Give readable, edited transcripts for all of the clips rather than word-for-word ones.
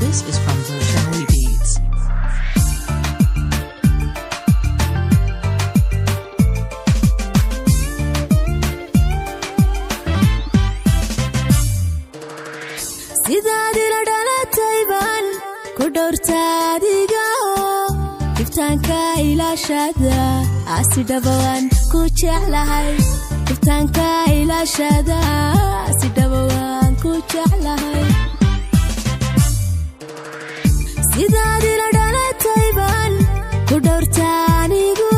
This is from Bolshoi Beats. sidaad ila dhalatay baan ku dhowrtaadiga iftaanka ilaashada asidhabawaan ku jeclahay iftaanka ilaashada asidhabawaan ku jeclahay sidaad ila dhalatay baan ku dhowrtaanigu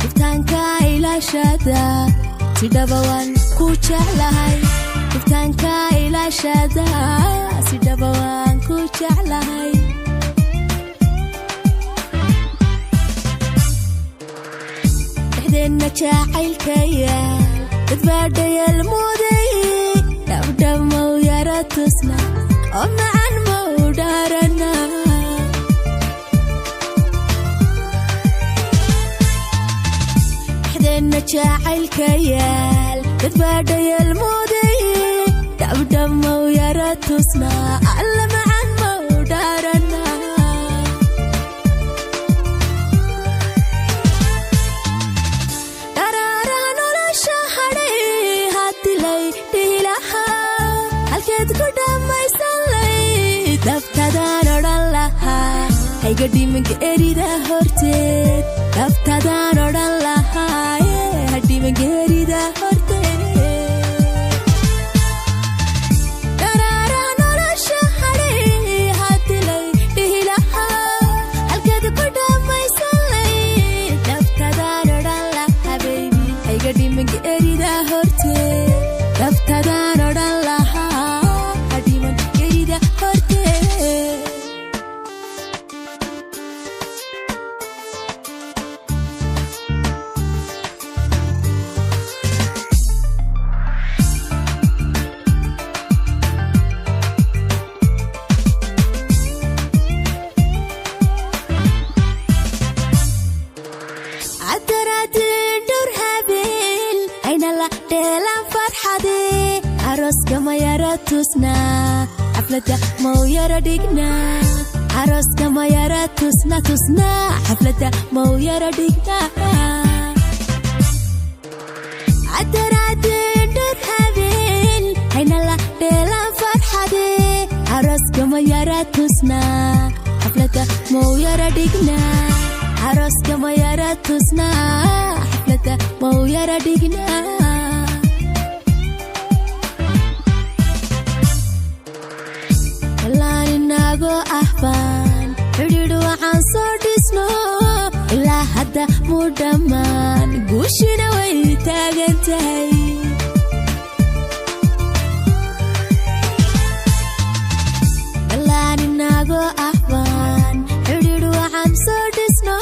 iftaanka ilaashada asidhabawaan ku jeclahay iftaanka ilaashada asidhabawaan ku jeclahay dhexdeenna jacaylkaya dadbaadhayal muday dhabdhamow yara tusna oo macan mow dhaarana dhexdeenna jacaylkayal dadbaadhayal muday dhabdhamow yara tusna alla macan mow dhaarana dharaaraha nolosha hadhay hatilay dhihilaha halkeed ku dhammaysanlay dabtadaan odhan lahaa hayga dhimanka erida horteed dabtadaan odhan lahaa hadhimanka erida horteed erida horteed dabtadaan odhan lahaa hadhiman erida horteed aroska ma yara tusna xaflada mau yara dhigna aroska ma yara tusna xaflada mau yara dhigna adaraadeen dhur habeen aynala dheelaan farxade aroska ma yara tusna xaflada mau yara dhigna aroska ma yara tusna xaflada mau yara dhigna ahbaan xidhiidh waxaan soo dhisno ilaa hadda mu dhammaan guushina way taagan tahay dhalaan inagoo ahbaan xidhiidh waxaan soo dhisno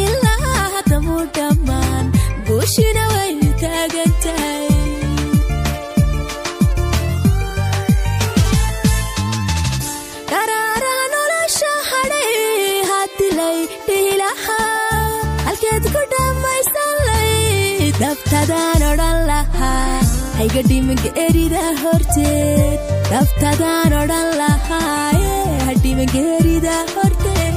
ilaa hadda mu dhammaan guushina way taagan tahay halkeed ku dhammaysanlay dabtadaan odhan lahaa hayga dhimanka erida horteed dabtadaan odhan lahaa hadhimanka erida horteed